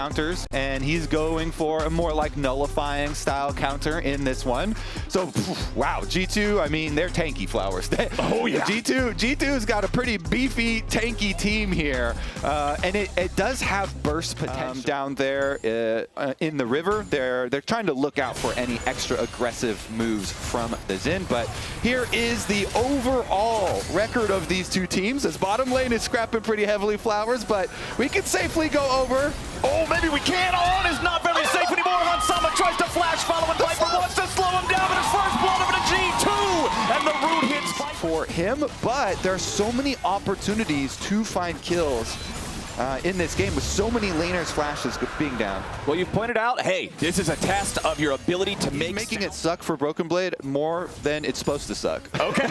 counters, and he's going for a more like nullifying style counter in this one. So wow, G2, I mean, they're tanky flowers. Oh yeah, G2's got a pretty beefy tanky team here, and it does have burst potential down there in the river. They're trying to look out for any extra aggressive moves from the Xin, but here is the overall record of these two teams, as bottom lane is scrapping pretty heavily flowers, but we can safely go over. Oh, maybe we can. On is not very safe anymore. Hansama tries to flash, following Viper, wants to slow him down, but his first blood over to G2, and the root hits for him, but there are so many opportunities to find kills in this game with so many laners flashes being down. Well, you've pointed out, hey, this is a test of your ability to making it suck for Broken Blade more than it's supposed to suck. Okay.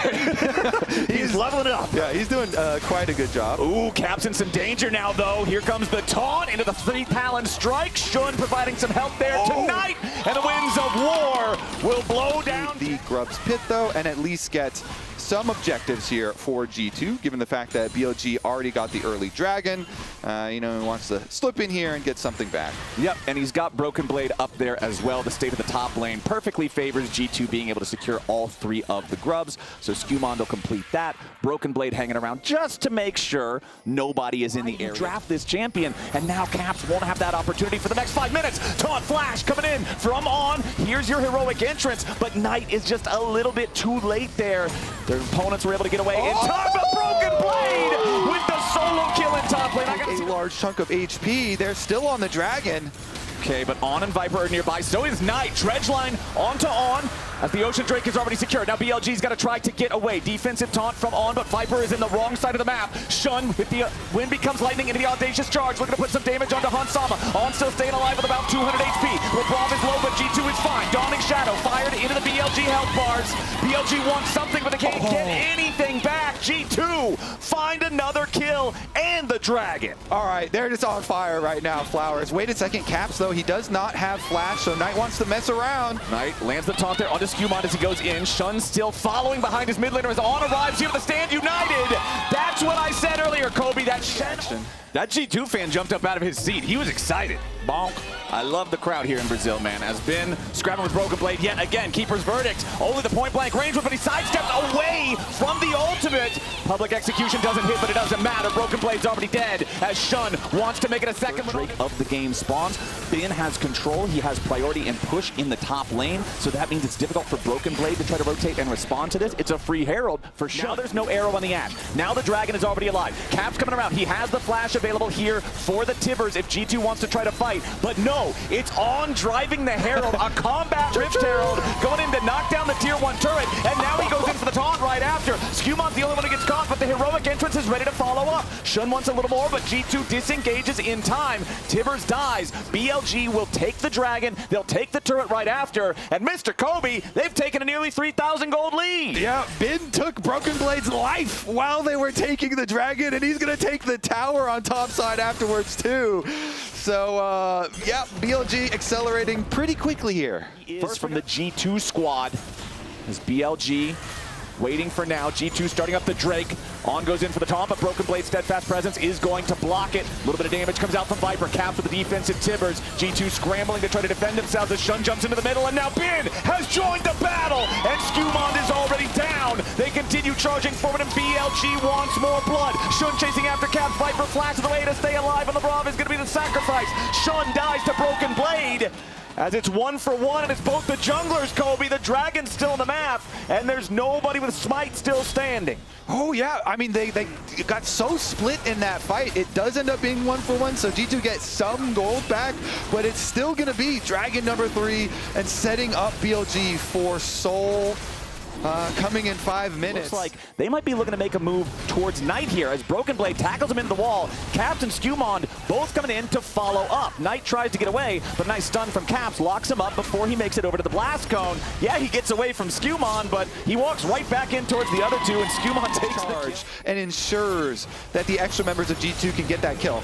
He's leveling it up. Yeah, he's doing quite a good job. Ooh, Cap's in some danger now, though. Here comes the taunt into the 3-talon strike. Shun providing some help there tonight, and the winds of war will blow down the Grubs pit, though, and at least get some objectives here for G2, given the fact that BLG already got the early dragon. You know, he wants to slip in here and get something back. Yep, and he's got Broken Blade up there as well. The state of the top lane perfectly favors G2 being able to secure all 3 of the Grubs, so Skewmond will complete that. Broken Blade hanging around just to make sure nobody is in the area. Draft this champion, and now Caps won't have that opportunity for the next 5 minutes. Taunt flash coming in from On. Here's your heroic entrance, but Knight is just a little bit too late there. Their opponents were able to get away in time, but Broken Blade with the solo kill in top lane. A large chunk of HP. They're still on the dragon. Okay, but On and Viper are nearby. So is Knight. Dredgeline onto On as the Ocean Drake is already secured. Now BLG's got to try to get away. Defensive taunt from On, but Viper is in the wrong side of the map. Shun with the wind becomes lightning into the audacious charge. Looking to put some damage onto Hansama. On still staying alive with about 200 HP. LeBron is low, but G2 is fine. Dawning Shadow fired into the BLG health bars. BLG wants something, but they can't get anything back. G2 find another kill and the dragon. All right, they're just on fire right now, Flowers. Wait a second, Caps, though. He does not have flash, so Knight wants to mess around. Knight lands the taunt there onto Skewmond as he goes in. Shun still following behind his mid laner as On arrives here to the stand united. That's what I said earlier, Kobe. That G2 fan jumped up out of his seat. He was excited. Bonk. I love the crowd here in Brazil, man. As Ben scrapping with Broken Blade yet again. Keeper's verdict. Only the point blank range, but he sidesteps away from the ultimate. Public execution doesn't hit, but it doesn't matter. Broken Blade's already dead as Shun wants to make it a second. Drake of the game spawns. Ben has control. He has priority and push in the top lane, so that means it's difficult for Broken Blade to try to rotate and respond to this. It's a free Herald for Shun. Now there's no arrow on the Ash. Now the dragon is already alive. Cap's coming around. He has the flash available here for the Tibbers if G2 wants to try to fight, but no, it's On driving the Herald, a combat Rift Herald, going in to knock down the tier 1 turret, and now he goes in for the taunt right after. Skewmond's the only one who gets caught, but the heroic entrance is ready to follow up. Shun wants a little more, but G2 disengages in time. Tibbers dies. BLG will take the dragon, they'll take the turret right after, and Mr. Kobe, they've taken a nearly 3,000 gold lead. Yeah, Ben took Broken Blade's life while they were taking the dragon, and he's going to take the tower on top side afterwards too. So, yeah, BLG accelerating pretty quickly here. First from the G2 squad is BLG waiting for now. G2 starting up the Drake. On goes in for the taunt, but Broken Blade's steadfast presence is going to block it. A little bit of damage comes out from Viper. Caps with the defensive Tibbers. G2 scrambling to try to defend themselves as Shun jumps into the middle, and now Ben has joined the battle, and Skewmond is already down. They continue charging forward, and BLG wants more blood. Shun chasing after Caps. Viper flashes away to stay alive, and the Brav is going to be the sacrifice. Shun dies to Broken Blade. As it's 1-for-1, and it's both the junglers, Kobe. The dragon's still on the map, and there's nobody with Smite still standing. Oh, yeah. I mean, they got so split in that fight. It does end up being 1-for-1, so G2 gets some gold back, but it's still going to be dragon number 3 and setting up BLG for Soul. Coming in 5 minutes. Looks like they might be looking to make a move towards Knight here as Broken Blade tackles him into the wall. Caps and Skewmond both coming in to follow up. Knight tries to get away, but nice stun from Caps locks him up before he makes it over to the blast cone. Yeah, he gets away from Skewmond, but he walks right back in towards the other two, and Skewmond takes the charge and ensures that the extra members of G2 can get that kill.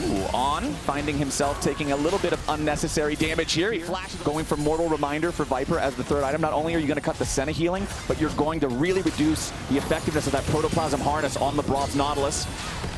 Ooh, On finding himself taking a little bit of unnecessary damage here. He flashes going for Mortal Reminder for Viper as the third item. Not only are you going to cut the Senna healing, but you're going to really reduce the effectiveness of that Protoplasm Harness on the Bronze Nautilus.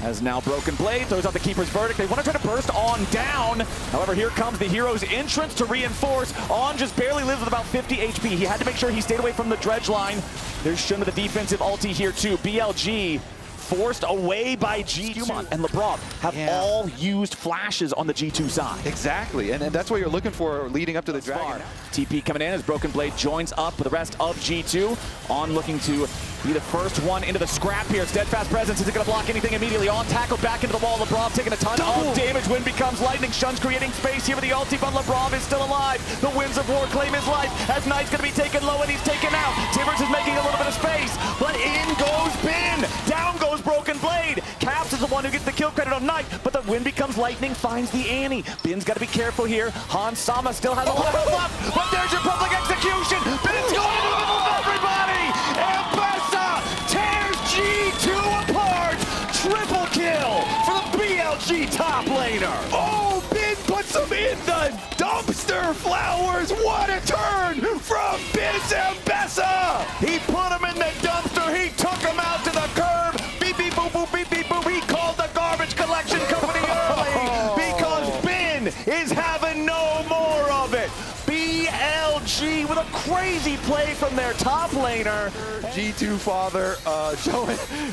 As now Broken Blade throws out the keeper's verdict. They want to try to burst On down. However, here comes the hero's entrance to reinforce. On just barely lives with about 50 HP. He had to make sure he stayed away from the dredge line. There's Shun with the defensive ulti here too. BLG forced away by G2 and LeBron have all used flashes on the G2 side. Exactly, and that's what you're looking for leading up to the Dragon. TP coming in as Broken Blade joins up with the rest of G2. On looking to be the first one into the scrap here. Steadfast presence isn't going to block anything immediately. On tackled back into the wall. LeBron taking a ton of damage. Wind becomes lightning. Shun's creating space here with the ulti, but LeBron is still alive. The Winds of War claim his life as Knight's going to be taken low and he's taken out. Tibbers is making a little bit of space, but in goes Bin. Down goes Broken Blade. Caps is the one who gets the kill credit on Knight, but the Wind becomes lightning, finds the Annie. Bin's got to be careful here. Hans Sama still has a little health left, but there's your public execution. Bin's going into the middle of everybody. Ambessa tears G2 apart. Triple kill for the BLG top laner. Oh, Bin puts him in the dumpster, Flowers. What a turn from Bin's Ambessa. He put him in the dumpster. He took him out to the curb. Beep, beep, boop, boop, beep, beep, boop. He called the garbage collection company early because Bin is having no more of it. BLG with a crazy play from their top laner. G2 father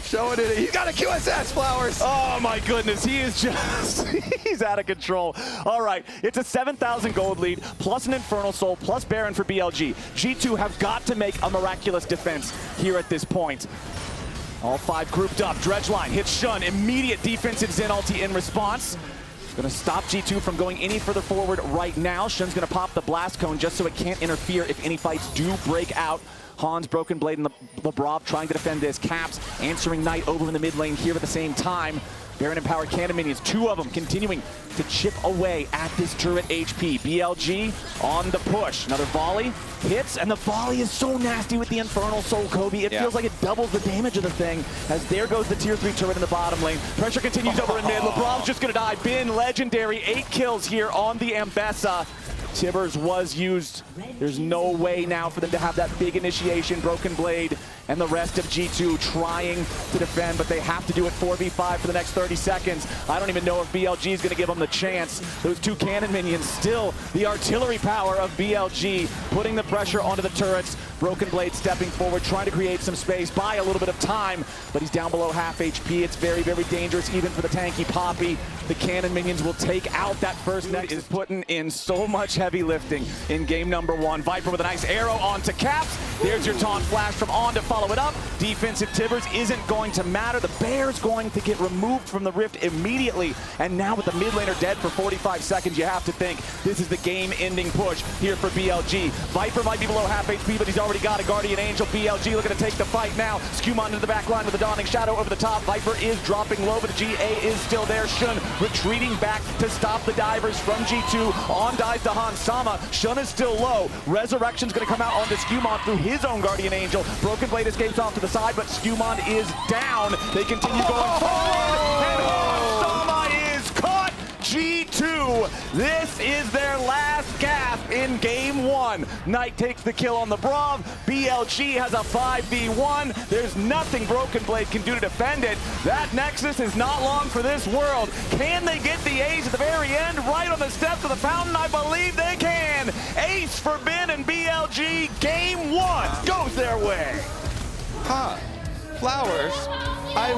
showing it. He's got a QSS, Flowers. Oh my goodness, he is just, he's out of control. All right, it's a 7,000 gold lead, plus an Infernal Soul, plus Baron for BLG. G2 have got to make a miraculous defense here at this point. All five grouped up, dredge line, hits Shun, immediate defensive Zen ulti in response. Gonna stop G2 from going any further forward right now. Shun's gonna pop the blast cone just so it can't interfere if any fights do break out. Hans, Broken Blade, and LeBron trying to defend this. Caps answering Knight over in the mid lane here at the same time. Baron empowered cannon minions, two of them continuing to chip away at this turret HP. BLG on the push. Another volley hits, and the volley is so nasty with the Infernal Soul, Kobe. It feels like it doubles the damage of the thing, as there goes the tier 3 turret in the bottom lane. Pressure continues over in mid. LeBron's just gonna die. Bin, legendary, 8 kills here on the Ambessa. Tibbers was used. There's no way now for them to have that big initiation. Broken Blade and the rest of G2 trying to defend, but they have to do it 4v5 for the next 30 seconds. I don't even know if BLG is going to give them the chance. Those two cannon minions, still the artillery power of BLG, putting the pressure onto the turrets. Broken Blade stepping forward, trying to create some space, buy a little bit of time, but he's down below half HP. It's very, very dangerous, even for the tanky Poppy. The cannon minions will take out that first next. Is putting in so much heavy lifting in game number 1. Viper with a nice arrow onto Caps. There's your taunt flash from On to follow it up. Defensive Tibbers isn't going to matter. The Bear's going to get removed from the Rift immediately. And now with the mid laner dead for 45 seconds, you have to think this is the game-ending push here for BLG. Viper might be below half HP, but he's already got a Guardian Angel. BLG looking to take the fight now. Skumon into the back line with the Dawning Shadow over the top. Viper is dropping low, but the GA is still there. Shun retreating back to stop the divers from G2. On dies to Hans Sama. Shun is still low. Resurrection's going to come out onto Skumon through his own Guardian Angel. Broken Blade escapes off to the side, but Skumon is down. They continue going forward, and Hans Sama is caught. G2, this is their last gasp in game 1. Knight takes the kill on the Brav. BLG has a 5v1. There's nothing Broken Blade can do to defend it. That Nexus is not long for this world. Can they get the ace at the very end, right on the steps of the fountain? I believe they can. Ace for Bin and BLG. Game 1 goes their way. Flowers, I